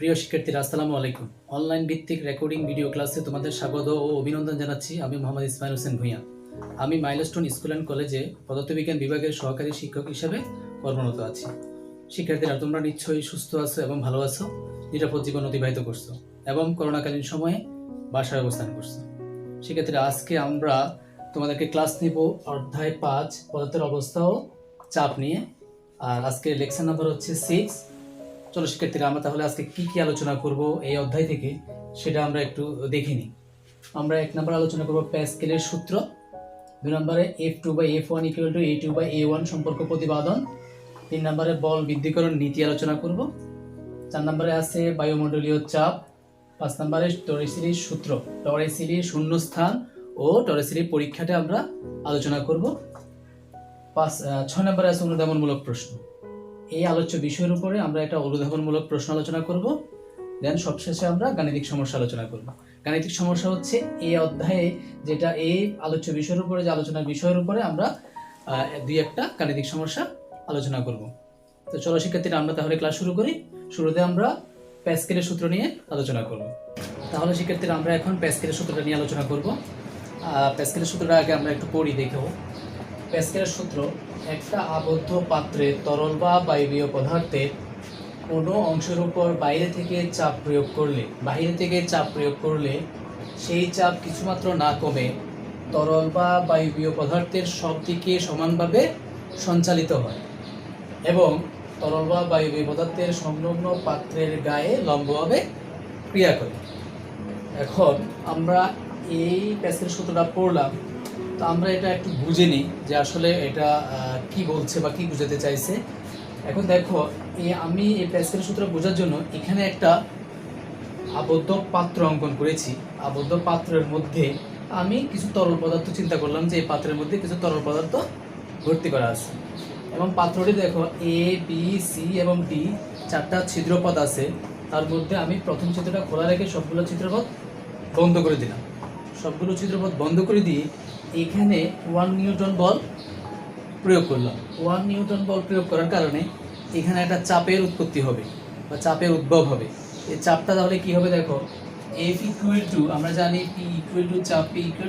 প্রিয় শিক্ষার্থীরা, আসসালামু আলাইকুম। অনলাইন ভিত্তিক রেকর্ডিং ভিডিও ক্লাসে তোমাদের স্বাগত ও অভিনন্দন জানাচ্ছি। আমি মোহাম্মদ ইসমাইল হোসেন ভূঁইয়া। আমি মাইলস্টোন স্কুল অ্যান্ড কলেজে পদার্থবিজ্ঞান বিভাগের সহকারী শিক্ষক হিসেবে কর্মরত আছি। শিক্ষার্থীরা, তোমরা নিশ্চয়ই সুস্থ আছো এবং ভালো আছো, নিরাপদ জীবন অতিবাহিত করছো এবং করোনাকালীন সময়ে বাসায় অবস্থান করছো। শিক্ষার্থীরা, আজকে আমরা তোমাদেরকে ক্লাস নিব অধ্যায় 5 পদার্থের অবস্থা ও চাপ নিয়ে। আর আজকে লেকচার নাম্বার হচ্ছে 6। চলো শিক্ষার্থীরা, আমরা তাহলে আজকে কি কি আলোচনা করব এই অধ্যায় থেকে সেটা আমরা একটু দেখে নিই। আমরা 1 নম্বর আলোচনা করব প্যাসকেলের সূত্র, 2 নম্বরে F2/F1 = A2/A1 সম্পর্ক প্রতিপাদন, 3 নম্বরে বল বৃদ্ধিকরণ নীতি আলোচনা করব, 4 নম্বরে আছে বায়ুমণ্ডলীয় চাপ, 5 নম্বরে টরিসিলির সূত্র, টরিসিলির শূন্যস্থান ও টরিসিলির পরীক্ষাটা আমরা আলোচনা করব। 6 নম্বরে আছে অনুধাবনমূলক প্রশ্ন। এই আলোচ্য বিষয়ের উপরে আমরা একটা অনুধাবনমূলক প্রশ্ন আলোচনা করব। দেন সবশেষে আমরা গাণিতিক সমস্যা আলোচনা করব। গাণিতিক সমস্যা হচ্ছে এই অধ্যায়ে যেটা এই আলোচ্য বিষয়ের উপরে যে আলোচনার বিষয়ের উপরে আমরা 2-1টা গাণিতিক সমস্যা আলোচনা করব। তো চলো শিক্ষার্থীরা, আমরা তাহলে ক্লাস শুরু করি। শুরুতে আমরা প্যাসকেলের সূত্র নিয়ে আলোচনা করব। তাহলে শিক্ষার্থীরা, আমরা এখন প্যাসকেলের সূত্রটা নিয়ে আলোচনা করব। প্যাসকেলের সূত্রটা আগে আমরা একটু পড়ি, দেখো। প্যাসকেলের সূত্র: একটা আবদ্ধ পাত্রে তরল বা বায়বীয় পদার্থের কোনো অংশের উপর বাইরে থেকে চাপ প্রয়োগ করলে সেই চাপ কিছুমাত্র না কমে তরল বা বায়বীয় পদার্থের সব দিকে সমানভাবে সঞ্চালিত হয় এবং তরল বা বায়বীয় পদার্থের সংলগ্ন পাত্রের গায়ে লম্বভাবে ক্রিয়া করে। এখন আমরা এই প্যাসকেলের সূত্রটা পড়লাম, তো আমরা এটা একটু বুঝে নিই যে আসলে এটা কি বলছে বা কি বুঝাতে চাইছে। এখন দেখো, আমি এই প্যাসকেলের সূত্র বোঝার জন্য এখানে একটা আবদ্ধ পাত্র অঙ্কন করেছি। আবদ্ধ পাত্রের মধ্যে আমি কিছু তরল পদার্থ চিন্তা করলাম যে এই পাত্রের মধ্যে কিছু তরল পদার্থ ভর্তি করা আছে এবং পাত্রটি দেখো A, B, C এবং D 4টা ছিদ্রপথ আছে। তার মধ্যে আমি প্রথম ছিদ্রটা খোলা রেখে সবগুলো ছিদ্রপথ বন্ধ করে দিলাম। সবগুলো ছিদ্রপথ বন্ধ করে দিয়ে এখানে 1 নিউটন বল প্রয়োগ করলাম। 1 নিউটন বল প্রয়োগ করার কারণে এখানে একটা চাপের উৎপত্তি হবে বা চাপের উদ্ভব হবে। এই চাপটা তাহলে কি হবে দেখো, F = আমরা জানি P = চাপ, P =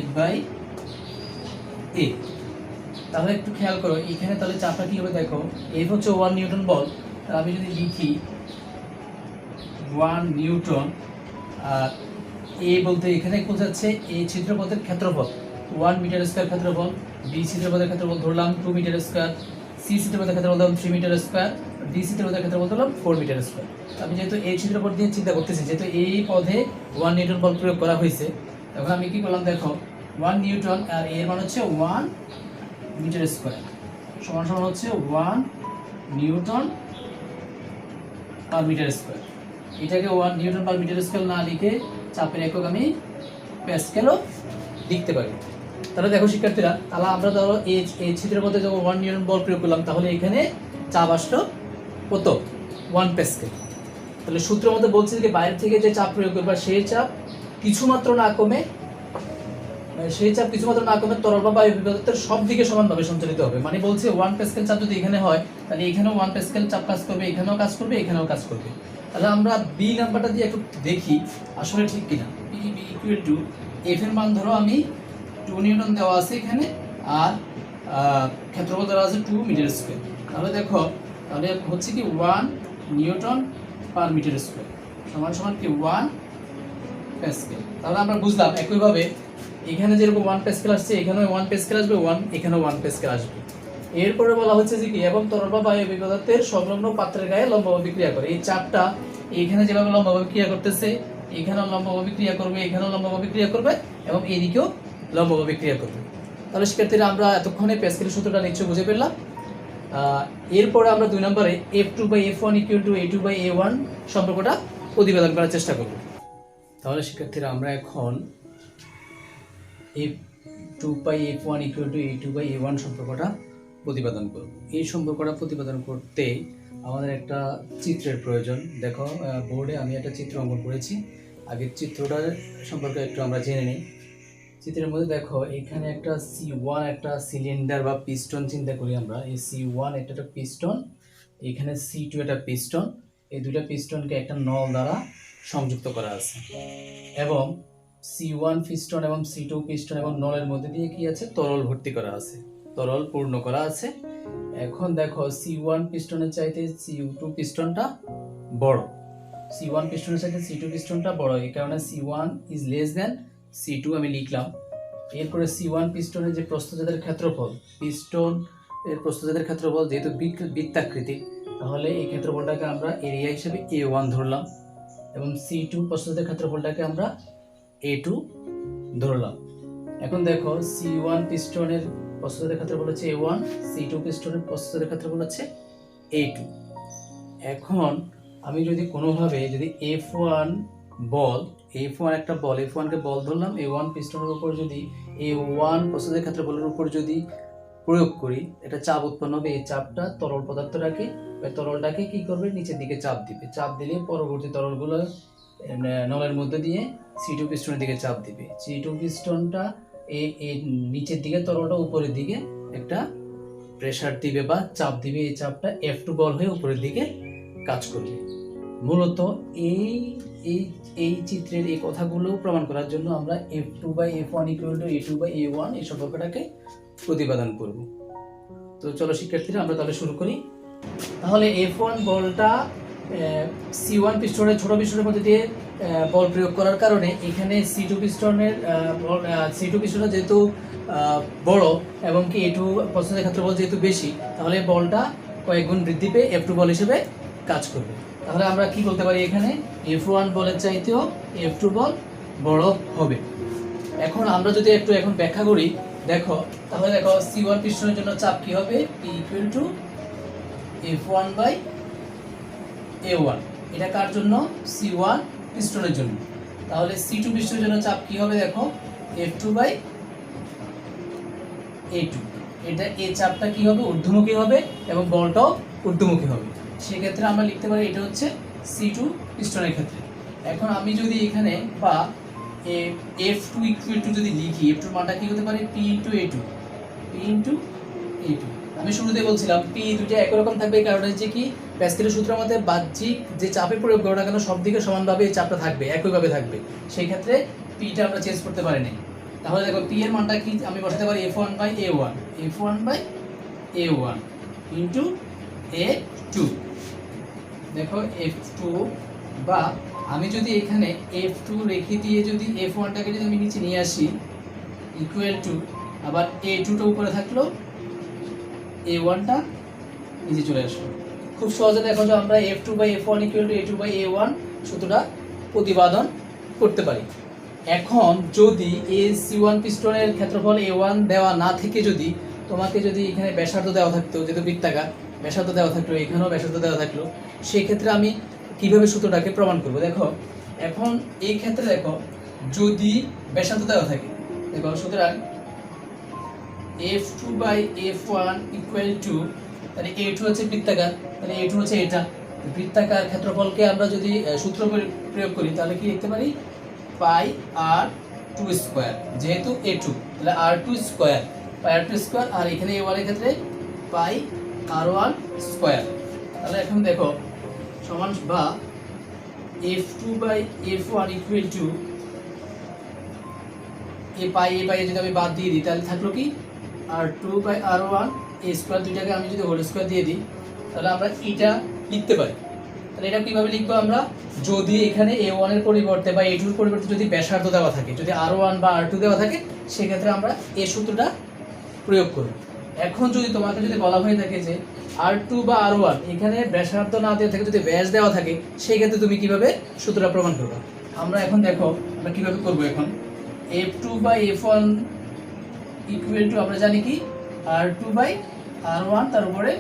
F/A। তাহলে একটু খেয়াল করো, এখানে তাহলে চাপটা কি হবে দেখো, F হচ্ছে 1 নিউটন বল। তাহলে আমি যদি লিখি 1 নিউটন, আর A বলতে এখানে বোঝাচ্ছে এই ছিদ্রপথের ক্ষেত্রফল 1 মিটার স্কয়ার ক্ষেত্রফল, B ছিদ্রপথের ক্ষেত্রফল ধরলাম 2 মিটার স্কয়ার, C ছিদ্রপথের ক্ষেত্রফল ধরলাম 3 মিটার স্কয়ার, D ছিদ্রপথের ক্ষেত্রফল ধরলাম 4 মিটার স্কয়ার। আমি যেহেতু এই ছিদ্রপথ দিয়ে চিন্তা করতেছি, যেহেতু এই পদে 1 নিউটন বল প্রয়োগ করা হয়েছে, তখন আমি কি করলাম দেখো, 1 নিউটন আর এর মান হচ্ছে 1 মিটার স্কয়ার সমান সমান হচ্ছে 1 নিউটন পার মিটার স্কয়ার। এটাকে 1 নিউটন পার মিটার স্কয়ার না লিখে চাপের একক আমি প্যাসকেলও লিখতে পারি। তাহলে দেখো শিক্ষার্থীরা, তাহলে আমরা ধরো এই ছিদ্রপথে যখন 1 নিউটন বল প্রয়োগ করলাম, তাহলে এখানে চাপ আসলো কত, 1 প্যাসকেল। তাহলে সূত্রের মধ্যে বলছে যে বাইরে থেকে যে চাপ প্রয়োগ করবা সেই চাপ কিছুমাত্র না কমে তরল বা বায়ু পদার্থের সব দিকে সমানভাবে সঞ্চালিত হবে। মানে বলছে 1 প্যাসকেল চাপ যদি এখানে হয়, তাহলে এখানেও 1 প্যাসকেল চাপ কাজ করবে, এখানেও কাজ করবে, এখানেও কাজ করবে। তাহলে আমরা বি নাম্বারটা দিয়ে একটু দেখি আসলে ঠিক কিনা। P = F এর মান ধরো আমি 2 নিউটন দেওয়া আছে এখানে, আর ক্ষেত্রফল দেওয়া আছে 2 মিটার স্কয়ার। তাহলে দেখো, তাহলে হচ্ছে কি 1 নিউটন পার মিটার স্কয়ার সমান সমান কি 1 প্যাসকেল। তাহলে আমরা বুঝলাম একইভাবে এখানে যেরকম 1 প্যাসকেল আসছে, এখানেও 1 প্যাসকেল আসবে, এখানেও 1 প্যাসকেল আসবে। এরপরে বলা হচ্ছে যে কি, এবং তরল বা বায়বীয় পদার্থের সংলগ্ন পাত্রের গায়ে লম্বভাবে ক্রিয়া করে। এই চাপটা এখানে যেভাবে লম্বভাবে ক্রিয়া করতেছে, এখানেও লম্বভাবে ক্রিয়া করবে, এখানেও লম্বভাবে ক্রিয়া করবে এবং এদিকেও লম্বভাবে ক্রিয়া করবে। তাহলে শিক্ষার্থীরা, আমরা এতক্ষণে প্যাসকেলের সূত্রটা নিশ্চয়ই বুঝে ফেললাম। এরপরে আমরা 2 নম্বরে F2/F1 = A2/A1 সম্পর্কটা প্রতিপাদন করার চেষ্টা করব। তাহলে শিক্ষার্থীরা, আমরা এখন F2/F1 = A2/A1 সম্পর্কটা প্রতিপাদন করব। এই সম্পর্কটা প্রতিপাদন করতে আমাদের একটা চিত্রের প্রয়োজন। দেখো, বোর্ডে আমি একটা চিত্র অঙ্কন করেছি। আগের চিত্রটার সম্পর্কে একটু আমরা জেনে নিই। চিত্রের মধ্যে দেখো, এখানে একটা C1 একটা সিলিন্ডার বা পিস্টন চিন্তা করি আমরা। এই C1 একটা পিস্টন, এখানে C2 একটা পিস্টন, এই দুইটা পিস্টনকে একটা নল দ্বারা সংযুক্ত করা আছে এবং C1 পিস্টন এবং C2 পিস্টন এবং নলের মধ্যে দিয়ে কি আছে, তরল ভর্তি করা আছে, তরল পূর্ণ করা আছে। এখন দেখো C1 পিস্টনের চাইতে C2 পিস্টনটা বড়, C1 পিস্টনের চাইতে C2 পিস্টনটা বড়, এই কারণে C1 is less than C2 আমি লিখলাম। এরপরে C1 পিস্টনের যে প্রস্থচ্ছেদের ক্ষেত্রফল, পিস্টন এর প্রস্থচ্ছেদের ক্ষেত্রফল যেহেতু বৃত্তাকৃতিক, তাহলে এই ক্ষেত্রফলটাকে আমরা এরিয়া হিসেবে A1 ধরলাম এবং C2 প্রস্থচ্ছেদের ক্ষেত্রফলটাকে আমরা A2 ধরলাম। এখন দেখো C1 পিস্টনের প্রস্থচ্ছেদের ক্ষেত্রফল হচ্ছে A1, C2 পিস্টনের প্রস্থচ্ছেদের ক্ষেত্রফল হচ্ছে A2। এখন আমি যদি কোনোভাবে যদি F1 বল, F1 একটা বল, F1 কে বল ধরলাম, A1 পিস্টনের উপর যদি A1 প্রস্থচ্ছেদের ক্ষেত্রফলের উপর যদি প্রয়োগ করি, এটা চাপ উৎপন্ন হবে। এই চাপটা তরল পদার্থটাকে বা তরলটাকে কি করবে, নিচের দিকে চাপ দিবে। চাপ দিলে পরবর্তী তরলগুলো নলের মধ্যে দিয়ে C2 পিস্টনের দিকে চাপ দিবে। C2 পিস্টনটা এই নিচের দিকে, তরলটা উপরের দিকে একটা প্রেসার দিবে বা চাপ দিবে। এই চাপটা F2 বল হয়ে উপরের দিকে কাজ করবে। মূলত এই এই এই চিত্রের এই কথাগুলো প্রমাণ করার জন্য আমরা F2/F1 = A2/A1 এই সম্পর্কটাকে প্রতিপাদন করব। তো চলো শিক্ষার্থীরা, আমরা তাহলে শুরু করি। তাহলে F1 বলটা C1 পিস্টনের ছোট পিস্টনের মধ্যে দিয়ে বল প্রয়োগ করার কারণে এখানে C2 পিস্টনের যেহেতু বড় এবং কি A2 প্রস্থচ্ছেদের ক্ষেত্রফল যেহেতু বেশি, তাহলে বলটা কয়েক গুণ বৃদ্ধি পেয়ে F2 বল হিসেবে কাজ করবে। তাহলে আমরা কি বলতে পারি, এখানে F1 বলের চাইতেও F2 বল বড় হবে। এখন আমরা যদি একটু এখন ব্যাখ্যা করি, দেখো তাহলে দেখো C1 পিস্টনের জন্য চাপ কি হবে, P = F1/A1। এটা কার জন্য, C1 পিস্টনের জন্য। তাহলে C2 পিস্টনের জন্য চাপ কি হবে, দেখো F2/A2। এটা এই চাপটা কি হবে, ঊর্ধ্বমুখী হবে এবং বলটাও ঊর্ধ্বমুখী হবে। সেক্ষেত্রে আমরা লিখতে পারি এটা হচ্ছে C2 পিস্টনের ক্ষেত্রে। এখন আমি যদি এখানে বা F2 = যদি লিখি, F2 এর মানটা কি হতে পারে, P × A2, আমি শুরুতে বলছিলাম P দুইটা একই রকম থাকবে, কারণ হচ্ছে কি প্যাসকেলের সূত্রের মধ্যে বাহ্যিক যে চাপে প্রয়োগ করো না কেন সব দিকে সমানভাবে এই চাপটা থাকবে, একইভাবে থাকবে। সেই ক্ষেত্রে Pটা আমরা চেঞ্জ করতে পারি না। তাহলে দেখো P এর মানটা কি আমি বসাতে পারি, F1/A1 × A2। দেখো F2, বা আমি যদি এখানে F2 রেখে দিয়ে যদি F1টাকে যদি আমি নিচে নিয়ে আসি = আবার A2টা উপরে থাকলো, A1টা নিচে চলে আসলো। খুব সহজে দেখো যে আমরা F2/F1 = A2/A1 সূত্রটা প্রতিপাদন করতে পারি। এখন যদি এই C1 পিস্টনের ক্ষেত্রফল A1 দেওয়া না থেকে যদি তোমাকে যদি এখানে ব্যাসার্ধ দেওয়া থাকতো, যেহেতু বৃত্তাকার ব্যাসার্ধ দেওয়া থাকলো, এখানেও ব্যাসার্ধ দেওয়া থাকলো, সেই ক্ষেত্রে আমি কিভাবে সূত্রটাকে প্রমাণ করব। দেখো এখন এই ক্ষেত্রে দেখো যদি ব্যাসার্ধ দেওয়া থাকে, দেখো সুতরাং F2/F1 = তাহলে A2 হচ্ছে বৃত্তাকার, তাহলে A2 হচ্ছে এটা বৃত্তাকার ক্ষেত্রফলকে আমরা যদি সূত্র প্রয়োগ করি, তাহলে কি লিখতে পারি, πr2², যেহেতু A2 তাহলে r2², আর এখানে A1 এর ক্ষেত্রে πr1²। তাহলে এখন দেখো সমান বা F2/F1 = এই পাই যদি আমি বাদ দিয়ে দিই, তাহলে থাকলো কি r2/r1 a² দুইটাকে আমি যদি হোল স্কয়ার দিয়ে দিই, তাহলে আমরা এটা লিখতে পারি। তাহলে এটা কিভাবে লিখবো আমরা, যদি এখানে A1 এর পরিবর্তে বা A2 এর পরিবর্তে যদি ব্যাসার্ধ দেওয়া থাকে, যদি R1 বা R2 দেওয়া থাকে, সেক্ষেত্রে আমরা এই সূত্রটা প্রয়োগ করব। এখন যদি তোমাকে যদি বলা হয়ে থাকে যে R2 বা R1 এখানে ব্যাসার্ধ না দেওয়া থাকে, যদি ব্যাস দেওয়া থাকে, সেই ক্ষেত্রে তুমি কিভাবে সূত্রটা প্রমাণ করবে। আমরা এখন দেখো আমরা কিভাবে করব। এখন F2/F1 = আমরা জানি কি R2/R1 তার উপরে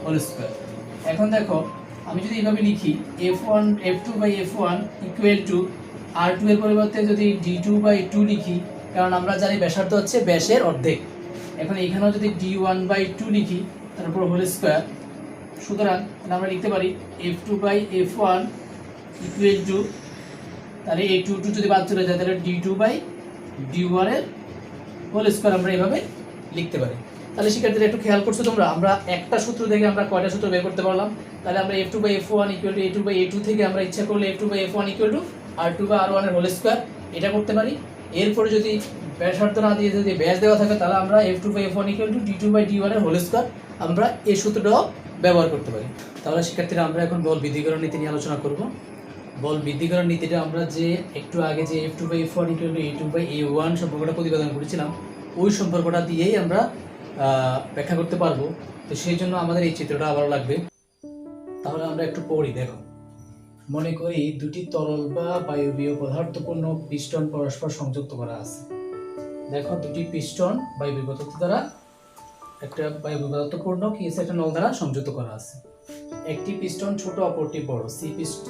হোল স্কয়ার। এখন দেখো আমি যদি এইভাবে লিখি F2/F1 = R2 এর পরিবর্তে যদি D2/2 লিখি, কারণ আমরা জানি ব্যাসার্ধ হচ্ছে ব্যাসের অর্ধেক। এখন এখানেও যদি D1/2 লিখি তার উপর হোল স্কয়ার, সুতরাং আমরা লিখতে পারি F2/F1 = তাহলে A2 যদি বাদ চলে যায়, তাহলে D2/D1 এর হোল স্কয়ার আমরা এইভাবে লিখতে পারি। তাহলে শিক্ষার্থীরা একটু খেয়াল করছো তোমরা, আমরা একটা সূত্র থেকে আমরা কয়টা সূত্র বের করতে পারলাম? তাহলে আমরা f2/f1 = a2/a2 থেকে আমরা ইচ্ছা করলে f2/f1 = r2/r1 এর হোল স্কয়ার এটা করতে পারি। এরপরে যদি ব্যাসার্ধ না দিয়ে যদি ব্যাস দেওয়া থাকে তাহলে আমরা f2/f1 = d2/d1 এর হোল স্কয়ার আমরা এই সূত্রটাও ব্যবহার করতে পারি। তাহলে শিক্ষার্থীরা আমরা এখন বল বৃদ্ধিকরণ নীতি নিয়ে আলোচনা করব। বল বৃদ্ধিকরণ নীতিটা আমরা যে একটু আগে যে f2/f1 = a2/a1 সম্পর্কটা প্রতিপাদন করেছিলাম ওই সম্পর্কটা দিয়েই আমরা ব্যাখ্যা করতে পারবো। তো সেই জন্য আমাদের এই চিত্রটা আবারও লাগবে। তাহলে আমরা একটু পড়ি। দেখো, মনে করি দুটি তরল বা বায়বীয় পদার্থপূর্ণ পিস্টন পরস্পর সংযুক্ত করা আছে। দেখো, দুটি পিস্টন বায়বীয় পদার্থ দ্বারা একটা বায়বীয় পদার্থপূর্ণ কি আছে একটা নল দ্বারা সংযুক্ত করা আছে। একটি পিস্টন ছোট অপরটি বড়,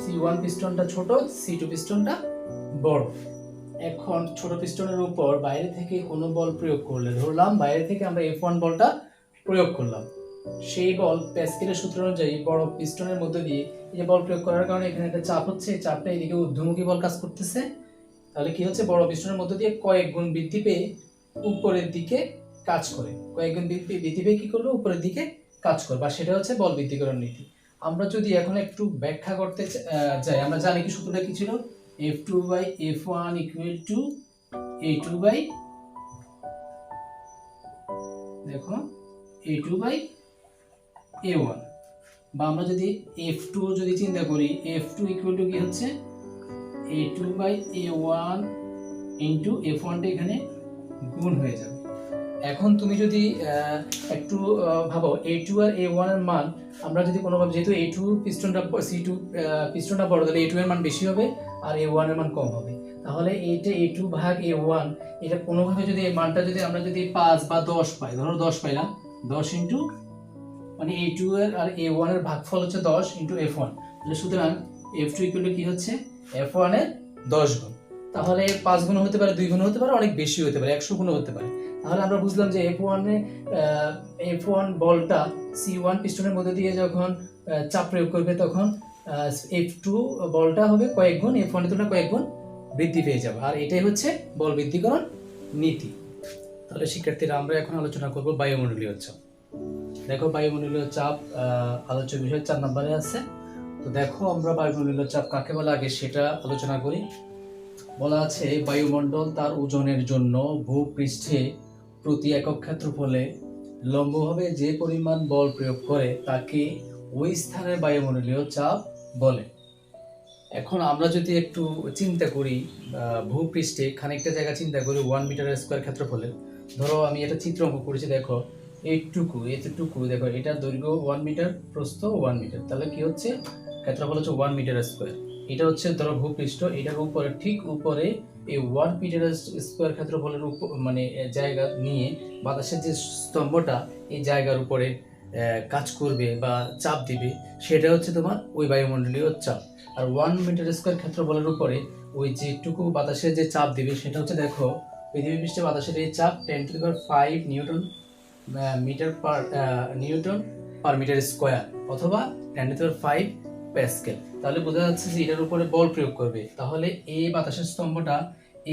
C1 পিস্টনটা ছোট, C2 পিস্টনটা বড়। এখন ছোট পিস্টনের উপর বাইরে থেকে কোনো বল প্রয়োগ করলে, ধরলাম বাইরে থেকে আমরা F1 বলটা প্রয়োগ করলাম, সেই বল প্যাসকেলের সূত্র অনুযায়ী বড় পিস্টনের মধ্যে দিয়ে এই বল প্রয়োগ করার কারণে এখানে একটা চাপ হচ্ছে, এই চাপটা এদিকে ঊর্ধ্বমুখী বল কাজ করতেছে। তাহলে কি হচ্ছে, বড় পিস্টনের মধ্যে দিয়ে কয়েক গুণ বৃদ্ধি পেয়ে উপরের দিকে কাজ করে, কয়েক গুণ বৃদ্ধি পেয়ে কি করবে, উপরের দিকে কাজ করবে, আর সেটা হচ্ছে বল বৃদ্ধিকরণ নীতি। আমরা যদি এখন একটু ব্যাখ্যা করতে যাই, আমরা জানি কি সূত্রটা কি ছিল, f2/f1 = a2/a1, বা আমরা যদি f2 যদি চিন্তা করি, f2 = কি হচ্ছে a2/a1 * f1 টা এখানে গুণ হয়ে যাবে। এখন তুমি যদি একটু ভাবো a2 আর a1 এর মান আমরা যদি কোনোভাবে, যেহেতু a2 পিস্টনটা C2 পিস্টনটা বড়, তাহলে a2 এর মান বেশি হবে আর a1 এর মান কম হবে। তাহলে এইটা a2/a1 এটা কোনোভাবে যদি এই মানটা যদি আমরা যদি 5 বা 10 পাই, ধরো 10 পাইলাম, 10 ইনটু মানে a2 এর আর a1 এর ভাগফল হচ্ছে 10 ইনটু f1, তাহলে সুতরাং f2 = কি হচ্ছে f1 এর 10 গুণ। তাহলে 5 গুণ হতে পারে, 2 গুণ হতে পারে, অনেক বেশি হতে পারে, 100 গুণ হতে পারে। তাহলে আমরা বুঝলাম যে f1 বলটা C1 পিস্টনের মধ্যে দিয়ে যখন চাপ প্রয়োগ করবে তখন f2 বলটা হবে কয়েক গুণ f1 এর তুলনায় কয়েক গুণ বৃদ্ধি পেয়ে যাবে, আর এটাই হচ্ছে বল বৃদ্ধিকরণ নীতি। তাহলে শিক্ষার্থীরা আমরা এখন আলোচনা করব বায়ুমণ্ডলীয় চাপ। দেখো, বায়ুমণ্ডলীয় চাপ আলোচ্য বিষয় 4 নম্বরে আছে। তো দেখো, আমরা বায়ুমণ্ডলীয় চাপ কাকে বলে আগে সেটা আলোচনা করি। বলা আছে, বায়ুমণ্ডল তার ওজনের জন্য ভূপৃষ্ঠে প্রতি একক ক্ষেত্রফলে লম্বভাবে যে পরিমাণ বল প্রয়োগ করে তাকে ওই স্থানের বায়ুমণ্ডলীয় চাপ বলে। এখন আমরা যদি একটু চিন্তা করি, ভূপৃষ্ঠে খানিকটা জায়গা চিন্তা করি 1 মিটার স্কয়ার ক্ষেত্রফলে, ধরো আমি এটা চিত্র অঙ্কন করেছি, দেখো এতটুকু দেখো, এটার দৈর্ঘ্য 1 মিটার, প্রস্থ 1 মিটার, তাহলে কি হচ্ছে ক্ষেত্রফল হচ্ছে 1 মিটার স্কয়ার। এটা হচ্ছে ধরো ভূপৃষ্ঠ, এটার উপরে ঠিক উপরে এই 1 মিটার স্কয়ার ক্ষেত্রফলের উপর মানে জায়গা নিয়ে বাতাসের যে স্তম্ভটা এই জায়গার উপরে কাজ করবে বা চাপ দিবে, সেটা হচ্ছে তোমার ওই বায়ুমণ্ডলীয় চাপ। আর 1 মিটার স্কয়ার ক্ষেত্রফলের উপরে ওই যেটুকু বাতাসের যে চাপ দিবে সেটা হচ্ছে, দেখো পৃথিবী পৃষ্ঠে বাতাসের এই চাপ 10⁵ নিউটন পার মিটার স্কয়ার অথবা 10⁵ প্যাসকেল। তাহলে বোঝা যাচ্ছে যে এটার উপরে বল প্রয়োগ করবে, তাহলে এই বাতাসের স্তম্ভটা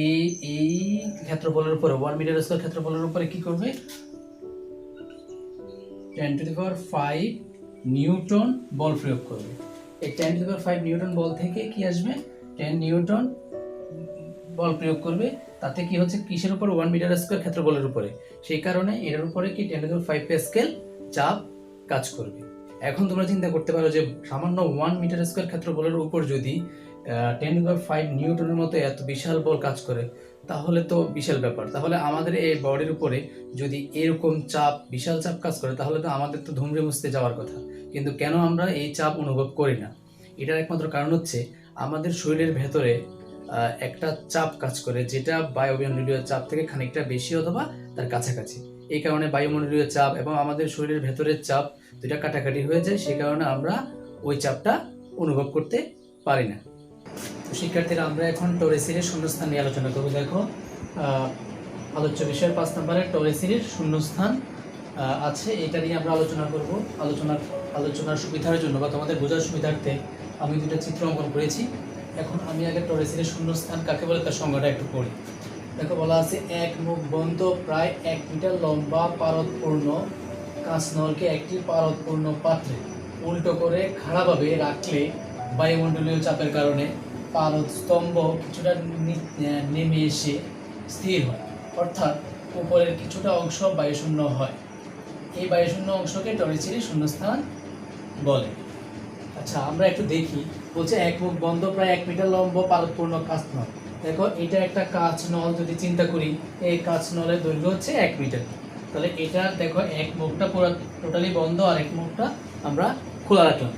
এই ক্ষেত্রফলের উপরে 1 মিটার স্কয়ার ক্ষেত্রফলের উপরে কি করবে, 10⁵ নিউটন বল প্রয়োগ করবে। এই 10⁵ নিউটন বল থেকে কি আসবে, 10 নিউটন বল প্রয়োগ করবে, তাতে কি হচ্ছে কিসের উপর, 1 মিটার স্কয়ার ক্ষেত্রফলের উপরে, সেই কারণে এর উপরে কি 10⁵ প্যাসকেল চাপ কাজ করবে। এখন তোমরা চিন্তা করতে পারো যে সামান্য 1 মিটার স্কয়ার ক্ষেত্রফলের উপর যদি 10⁵ নিউটনের মতো এত বিশাল বল কাজ করে তাহলে তো বিশাল ব্যাপার। তাহলে আমাদের এই বডির উপরে যদি এরকম চাপ, বিশাল চাপ কাজ করে তাহলে তো আমাদের তো ধুমড়ে মুছতে যাওয়ার কথা, কিন্তু কেন আমরা এই চাপ অনুভব করি না? এটার একমাত্র কারণ হচ্ছে আমাদের শরীরের ভেতরে একটা চাপ কাজ করে যেটা বায়ুমণ্ডলীয় চাপ থেকে খানিকটা বেশি অথবা তার কাছাকাছি। এই কারণে বায়ুমণ্ডলীয় চাপ এবং আমাদের শরীরের ভেতরের চাপ দুটা কাটাকাটি হয়ে যায়, সেই কারণে আমরা ওই চাপটা অনুভব করতে পারি না। শিক্ষার্থীরা আমরা এখন টরেসিরের শূন্যস্থান নিয়ে আলোচনা করব। দেখো, আলোচ্য বিষয়ের 5 নম্বরে টরেসিরের শূন্যস্থান আছে, এটা নিয়ে আমরা আলোচনা করব। আলোচনার সুবিধার জন্য বা তোমাদের বোঝার সুবিধার্থে আমি দুটো চিত্র অঙ্কন করেছি। এখন আমি আগে টরেসিরের শূন্যস্থান কাকে বলে তার সংজ্ঞাটা একটু পড়ি। দেখো বলা আছে এক মুখ বন্ধ প্রায় 1 মিটার লম্বা পারদপূর্ণ কাঁচনলকে একটি পারদপূর্ণ পাত্রে উল্টো করে খাড়াভাবে রাখলে বায়ুমণ্ডলীয় চাপের কারণে পারদ স্তম্ভ কিছুটা নেমে এসে স্থির হয়, অর্থাৎ উপরের কিছুটা অংশ বায়ুশূন্য হয়। এই বায়ুশূন্য অংশকে টরিসিলি শূন্যস্থান বলে। আচ্ছা, আমরা একটু দেখি। বলছে এক মুখ বন্ধ প্রায় 1 মিটার লম্বা পারদপূর্ণ কাঁচনল। দেখো এটা একটা কাঁচ নল, যদি চিন্তা করি এই কাঁচ নলের দৈর্ঘ্য হচ্ছে 1 মিটার। তাহলে এটা দেখো এক মুখটা পুরো টোটালি বন্ধ আর এক মুখটা আমরা খোলা রাখলাম।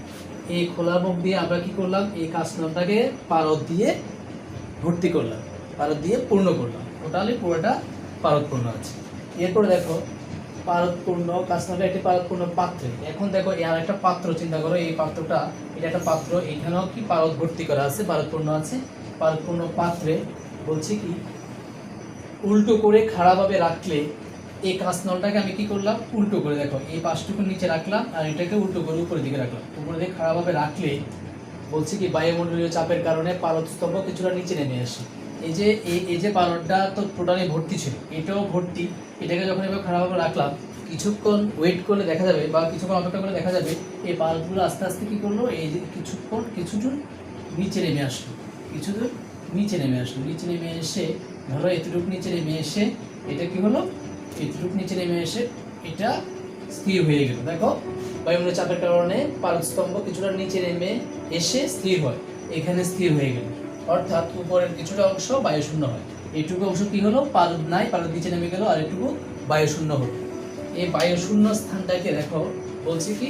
এই খোলা মুখ দিয়ে আমরা কি করলাম, এই কাঁচ নলটাকে পারদ দিয়ে ভর্তি করলাম, পারদ দিয়ে পূর্ণ করলাম, টোটালি পুরোটা পারদপূর্ণ আছে। এরপরে দেখো পারদপূর্ণ কাঁচনলটা একটি পারদপূর্ণ পাত্রে। এখন দেখো আর একটা পাত্র চিন্তা করো, এই পাত্রটা এটা একটা পাত্র, এখানেও কি পারদ ভর্তি করা আছে, পারদপূর্ণ আছে। পারদপূর্ণ পাত্রে বলছি কি উল্টো করে খাড়াভাবে রাখলে এই কাঁচনলটাকে আমি কি করলাম, উল্টো করে দেখো এই পাশটুকু নিচে রাখলাম আর এটাকে উল্টো করে উপরের দিকে রাখলাম। উপরের দিকে খাড়াভাবে রাখলে বলছি কি বায়ুমণ্ডলীয় চাপের কারণে পারদ স্তম্ভ কিছুটা নিচে নেমে আসে। এই যে পারদটা তো টোটালি ভর্তি ছিল, এটাও ভর্তি। এটাকে যখন এবার খাড়াভাবে রাখলাম, কিছুক্ষণ ওয়েট করলে দেখা যাবে বা কিছুক্ষণ অপেক্ষা করলে দেখা যাবে এই পারদগুলো আস্তে আস্তে কি করলো, এই যে কিছুদূর নিচে নেমে আসলো, কিছুদূর নিচে নেমে আসলো। নিচে নেমে এসে ধরো এতটুকু নিচে নেমে এসে এটা কি হলো, এতটুকু নিচে নেমে এসে এটা স্থির হয়ে গেল। দেখো বায়ুমণ্ডলীয় চাপের কারণে পারদস্তম্ভ কিছুটা নিচে নেমে এসে স্থির হয়, এখানে স্থির হয়ে গেল, অর্থাৎ উপরের কিছুটা অংশ বায়ুশূন্য হয়। এইটুকু অংশ কি হলো, পারদ নাই, পারদ নিচে নেমে গেল, আর এটুকু বায়ুশূন্য হলো। এই বায়ুশূন্য স্থানটাকে দেখো বলছি কি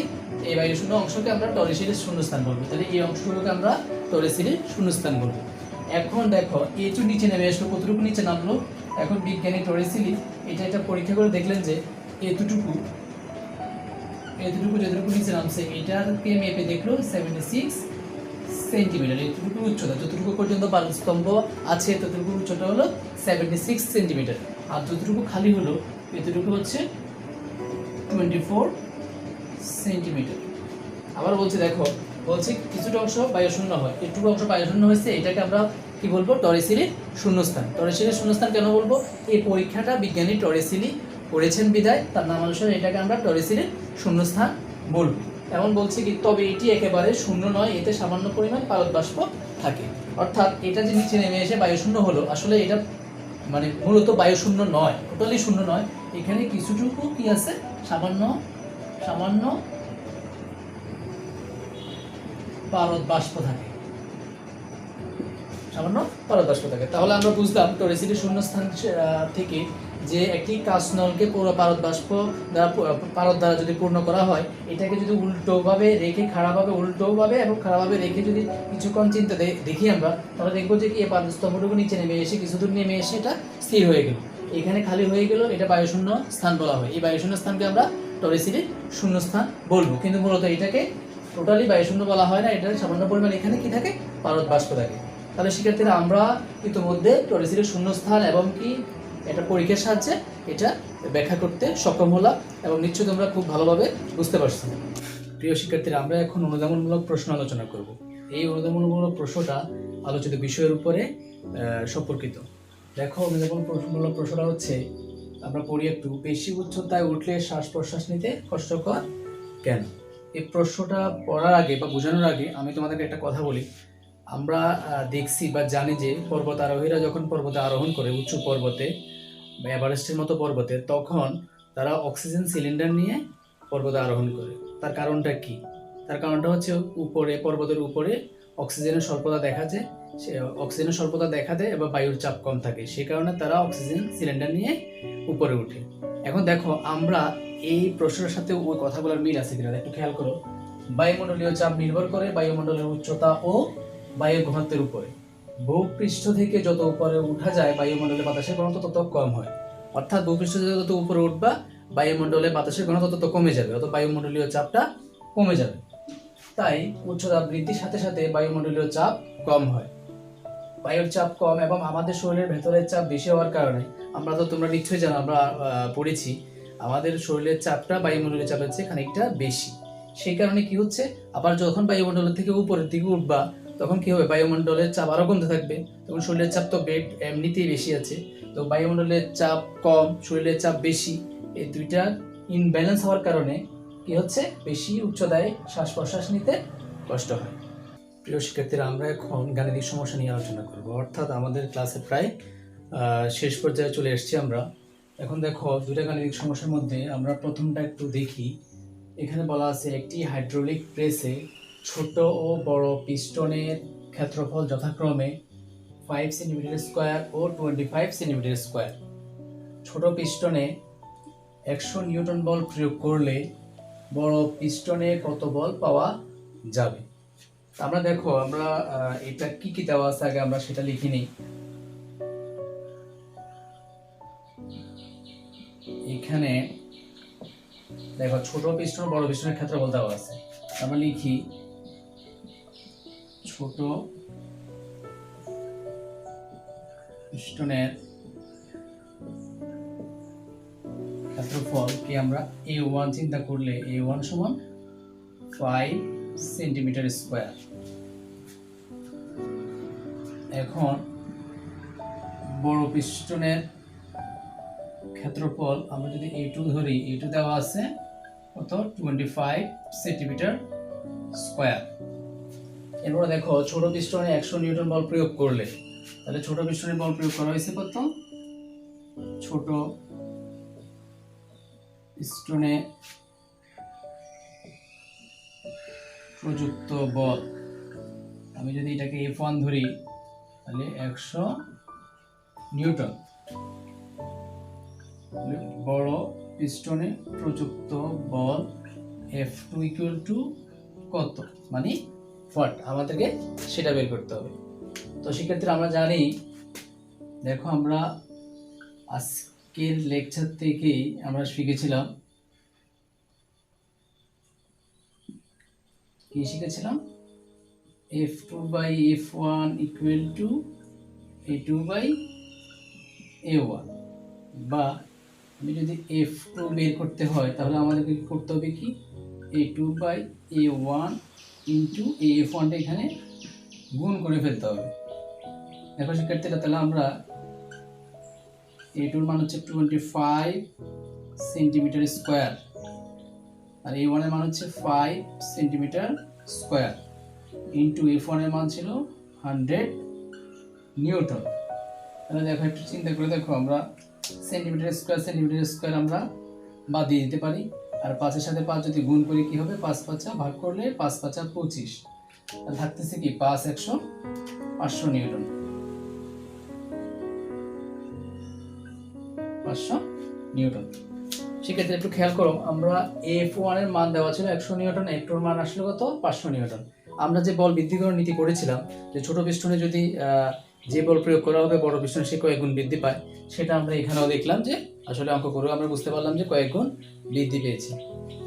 এই বায়ুশূন্য অংশকে আমরা টরিসিলির শূন্যস্থান বলবো। তাহলে এই অংশগুলোকে আমরা টরিসিলির শূন্যস্থান বলবো। এখন দেখো এইটু নিচে নেমে আসলো, কতটুকু নিচে নামলো। এখন বিজ্ঞানী টরিসিলি এটা পরীক্ষা করে দেখলেন যে এতটুকু যতটুকু নিচে নামছে এটাকে মেপে দেখলো 76 সেন্টিমিটার। এতটুকু উচ্চতা, যতটুকু পর্যন্ত পারদস্তম্ভ আছে ততটুকু উচ্চতা হলো 76 সেন্টিমিটার, আর যতটুকু খালি হলো এতটুকু হচ্ছে 24 সেন্টিমিটার। আবার বলছি দেখো, বলছি কিছুটা অংশ বায়ুশূন্য হয়, একটু অংশ বায়ুশূন্য হয়েছে, এটাকে আমরা কি বলবো, টরিসিলির শূন্যস্থান। টরিসিলির শূন্যস্থান কেন বলবো, এই পরীক্ষাটা বিজ্ঞানী টরিসিলি করেছেন বিধায় তার নাম অনুসারে এটাকে আমরা টরিসিলির শূন্যস্থান বলবো। এমন বলছি কি, তবে এটি একেবারে শূন্য নয়, এতে সামান্য পরিমাণ পারদ বাষ্প থাকে। অর্থাৎ এটা যে নিচে নেমে এসে বায়ুশূন্য হলো, আসলে এটা মানে মূলত বায়ুশূন্য নয়, টোটালি শূন্য নয়, এখানে কিছুটুকু কি আছে, সামান্য পারদ বাষ্প থাকে, সামান্য পারদ বাষ্প থাকে। তাহলে আমরা বুঝলাম টরিসিলির শূন্যস্থান থেকে যে একটি কাঁচনলকে পুরো পারদ বাষ্প দ্বারা যদি পূর্ণ করা হয়, এটাকে যদি উল্টোভাবে রেখে উল্টোভাবে এবং খাড়াভাবে রেখে যদি কিছুক্ষণ চিন্তা দেখি আমরা, তাহলে দেখবো যে কি এই পারদস্তম্ভটুকু নিচে নেমে এসে কিছুদূর নেমে এসে এটা স্থির হয়ে গেল, এখানে খালি হয়ে গেল, এটা বায়ুশূন্য স্থান বলা হয়। এই বায়ুশূন্য স্থানকে আমরা টরিসিলির শূন্যস্থান বলবো, কিন্তু মূলত এটাকে টোটালি বায়ুশূন্য বলা হয় না, এটা সামান্য পরিমাণ এখানে কি থাকে, পারদ বাষ্প থাকে। তাহলে শিক্ষার্থীরা আমরা ইতিমধ্যে টরিসিলির শূন্যস্থান এবং কি এটা পরীক্ষার সাহায্যে এটা ব্যাখ্যা করতে সক্ষম হলাম এবং নিশ্চয়ই তোমরা খুব ভালোভাবে বুঝতে পারছো। প্রিয় শিক্ষার্থীরা, আমরা এখন অনুধাবনমূলক প্রশ্ন আলোচনা করব। এই অনুধাবনমূলক প্রশ্নটা আলোচিত বিষয়ের উপরে সম্পর্কিত। দেখো অনুধাবনমূলক প্রশ্নটা হচ্ছে, আমরা পড়ি একটু, বেশি উচ্চতায় উঠলে শ্বাস প্রশ্বাস নিতে কষ্টকর কেন? এই প্রশ্নটা পড়ার আগে বা বোঝানোর আগে আমি তোমাদেরকে একটা কথা বলি। আমরা দেখছি বা জানি যে পর্বত আরোহীরা যখন পর্বতে আরোহণ করে, উঁচু পর্বতে বা এভারেস্টের মতো পর্বতে, তখন তারা অক্সিজেন সিলিন্ডার নিয়ে পর্বতে আরোহণ করে। তার কারণটা কি? তার কারণটা হচ্ছে পর্বতের উপরে অক্সিজেনের স্বল্পতা দেখা যায়, সে অক্সিজেনের স্বল্পতা দেখা দেয় এবং বায়ুর চাপ কম থাকে, সেই কারণে তারা অক্সিজেন সিলিন্ডার নিয়ে উপরে ওঠে। এখন দেখো আমরা এই প্রশ্নের সাথে ওই কথাগুলোর মিল আছে কিনা একটু খেয়াল করো। বায়ুমণ্ডলীয় চাপ নির্ভর করে বায়ুমণ্ডলের উচ্চতা ও বায়ুর ঘনত্বের উপরে। ভূপৃষ্ঠ থেকে যত উপরে উঠা যায় বায়ুমণ্ডলে বাতাসের ঘনত্ব তত কম হয়, অর্থাৎ ভূপৃষ্ঠ থেকে যত উপরে উঠবা বায়ুমণ্ডলে বাতাসের ঘনত্ব তত কমে যাবে, অত বায়ুমণ্ডলীয় চাপটা কমে যাবে। তাই উচ্চতা বৃদ্ধির সাথে সাথে বায়ুমণ্ডলীয় চাপ কম হয়। বায়ুর চাপ কম এবং আমাদের শরীরের ভেতরের চাপ বেশি হওয়ার কারণে, আমরা তো তোমরা নিশ্চয়ই জানো, আমরা পড়েছি আমাদের শরীরের চাপটা বায়ুমণ্ডলীয় চাপের চেয়ে খানিকটা বেশি। সেই কারণে কি হচ্ছে, আবার যখন বায়ুমণ্ডল থেকে উপরের দিকে উঠবা তখন কি হবে, বায়ুমণ্ডলের চাপ আরো কমতে থাকবে। তখন শরীরের চাপ তো বেড এমনিতেই বেশি আছে, তো বায়ুমণ্ডলের চাপ কম, শরীরের চাপ বেশি, এই দুইটা ইনব্যালেন্স হওয়ার কারণে কি হচ্ছে, বেশি উচ্চতায় শ্বাস প্রশ্বাস নিতে কষ্ট হয়। প্রিয় শিক্ষার্থীরা, আমরা এখন গাণিতিক সমস্যা নিয়ে আলোচনা করব, অর্থাৎ আমাদের ক্লাসে প্রায় শেষ পর্যায়ে চলে এসেছি আমরা। এখন দেখো, দুইটা গাণিতিক সমস্যার মধ্যে আমরা প্রথমটা একটু দেখি। এখানে বলা আছে একটি হাইড্রোলিক প্রেসে ছোট ও বড় পিস্টনের ক্ষেত্রফল যথাক্রমে 5 সেন্টিমিটার স্কোয়ার ও 25 সেন্টিমিটার স্কোয়ার। ছোট পিস্টনে 100 নিউটন বল প্রয়োগ করলে বড় পিস্টনে কত বল পাওয়া যাবে। আমরা দেখো, আমরা এটা কি কি দেওয়া আছে আগে আমরা সেটা লিখে নিই। এখানে দেখো, ছোট পিস্টন বড় পিস্টনের ক্ষেত্রফল দেওয়া আছে। আমরা লিখি ছোট পিস্টনের ক্ষেত্রফল কি আমরা A1 চিন্তা করলে A1 সমান 5 সেন্টিমিটার স্কোয়ার। এখন বড় পিস্টনের ক্ষেত্রফল আমরা যদি A2 ধরি, A2 দেওয়া আছে কত, 25 সেন্টিমিটার স্কোয়ার। এরপরে দেখো, ছোট পিস্টনে 100 নিউটন বল প্রয়োগ করলে, তাহলে ছোট পিস্টনে বল প্রয়োগ করা হয়েছে কত, ছোট পিস্টনে প্রযুক্ত বল, আমি যদি এটাকে F1 ধরি তাহলে 100 নিউটন। বড় পিস্টনে প্রযুক্ত বল F2 ইকুয়াল টু কত, মানে ওয়াট, আমাদেরকে সেটা বের করতে হবে। তো সেক্ষেত্রে আমরা জানি, দেখো আমরা আজকের লেকচার থেকেই আমরা শিখেছিলাম, কি শিখেছিলাম, F2 by F1 equal to A2 by A1, বা আমি যদি F2 বের করতে হয় তাহলে আমাদেরকে করতে হবে কি, A2 বাই A1 ইন্টু F1টা এখানে গুণ করে ফেলতে হবে। দেখো শিক্ষার্থীরা, তাহলে আমরা A2 এর মান হচ্ছে 25 সেন্টিমিটার স্কোয়ার আর A1 এর মান হচ্ছে 5 সেন্টিমিটার স্কোয়ার ইন্টু F1 এর মান ছিল 100 নিউটন। তাহলে দেখো, একটু চিন্তা করে দেখো, আমরা সেন্টিমিটার স্কোয়ার আমরা বাদ দিয়ে দিতে পারি, আর 5 এর সাথে 5 যদি গুণ করি কি হবে, 5 5 ভাগ করলে 5 5 25, থাকতেছে কি 5 100 500 নিউটন, 500 নিউটন। সেক্ষেত্রে একটু খেয়াল করো, আমরা F1 এর মান দেওয়া ছিল 100 নিউটন, F2 এর মান আসলে কত, 500 নিউটন। আমরা যে বল বৃদ্ধিকরণ নীতি করেছিলাম, যে ছোট পিস্টনে যদি যে বল প্রয়োগ করা হবে বড় পিস্টনে সে কয়েক গুণ বৃদ্ধি পায়, সেটা আমরা এখানেও দেখলাম যে আসলে অঙ্ক করে আমরা বুঝতে পারলাম যে কয়েক গুণ বৃদ্ধি পেয়েছে।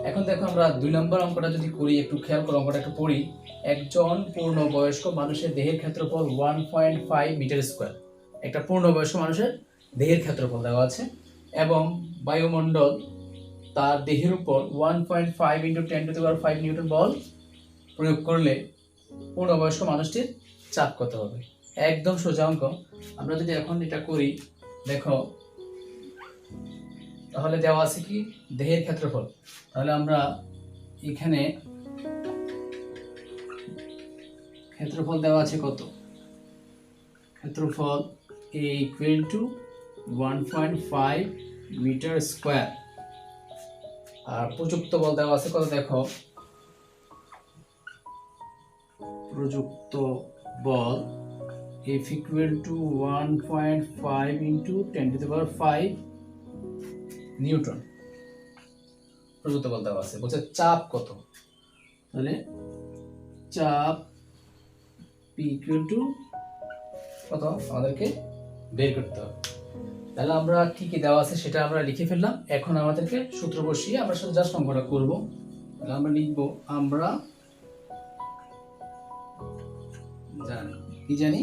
এখন দেখো, আমরা 2 নম্বর অঙ্কটা যদি করি, একটু খেয়াল করো, অঙ্কটা একটু পড়ি। একজন পূর্ণবয়স্ক মানুষের দেহের ক্ষেত্রফল 1.5 মিটার স্কোয়ার। একটা পূর্ণবয়স্ক মানুষের দেহের ক্ষেত্রফল দেওয়া আছে, এবং বায়ুমণ্ডল তার দেহের উপর 1.5 ইন্টু 10⁵ নিউটন বল প্রয়োগ করলে পূর্ণবয়স্ক মানুষটির চাপ কত হবে। একদম সোজা অঙ্ক। আমরা যদি এখন এটা করি, দেখো তাহলে দেওয়া আছে কি, দেহের ক্ষেত্রফল, তাহলে আমরা এখানে ক্ষেত্রফল দেওয়া আছে কত, ক্ষেত্রফল A equal to 1.5 metre square, আর প্রযুক্ত বল দেওয়া আছে কত, দেখো প্রযুক্ত বল F equal to 1.5 into 10⁵ newton প্রযুক্ত বল দেওয়া আছে। বলছে চাপ কত, তাহলে চাপ P equal to কত আমাদেরকে বের করতে হবে। তাহলে আমরা কি কি দেওয়া আছে সেটা আমরা লিখে ফেললাম। এখন আমাদেরকে সূত্র বসিয়ে আমরা শুধু জাস্ট অঙ্কটা করব। তাহলে আমরা লিখবো, আমরা জানি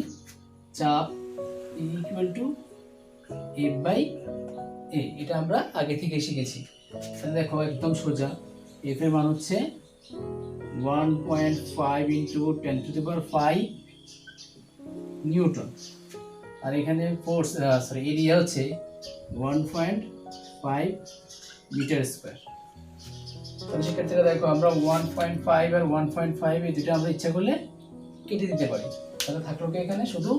চাপ E equal to F by A, এটা আমরা আগে থেকে শিখেছি। তাহলে দেখো একদম সোজা, F এর মান হচ্ছে 1.5 ইন্টু 10⁵ নিউটন। আর এখানে ফোর্স এরিয়া হচ্ছে 1.5 মিটার স্কোয়ার। তাহলে সেক্ষেত্রে দেখো আমরা 1.5 আর 1.5 এই দুটো আমরা ইচ্ছা করলে কেটে দিতে পারি। তাহলে থাকলো কি এখানে শুধু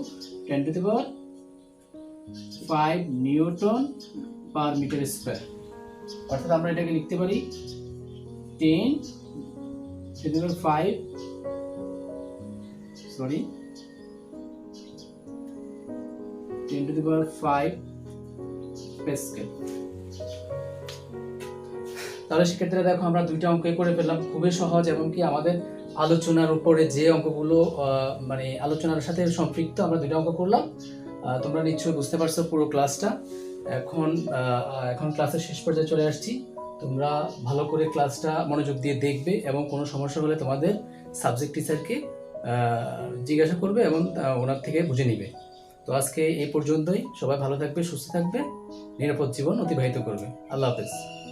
10⁵ নিউটন পার মিটার স্কোয়ার। অর্থাৎ আমরা এটাকে লিখতে পারি 10⁵ প্যাসকেল। তাহলে সেক্ষেত্রে দেখো আমরা দুইটা অঙ্ক করে ফেললাম, খুবই সহজ, এবং কি আমাদের আলোচনার উপরে যে অঙ্কগুলো মানে আলোচনার সাথে সম্পৃক্ত, আমরা দুইটা অঙ্ক করলাম। তোমরা নিশ্চয়ই বুঝতে পারছো পুরো ক্লাসটা। এখন ক্লাসের শেষ পর্যায়ে চলে আসছি। তোমরা ভালো করে ক্লাসটা মনোযোগ দিয়ে দেখবে এবং কোনো সমস্যা হলে তোমাদের সাবজেক্ট টিচারকে জিজ্ঞাসা করবে এবং ওনার থেকে বুঝে নিবে। তো আজকে এই পর্যন্তই। সবাই ভালো থাকবে, সুস্থ থাকবে, নিরাপদ জীবন অতিবাহিত করবে। আল্লাহ হাফেজ।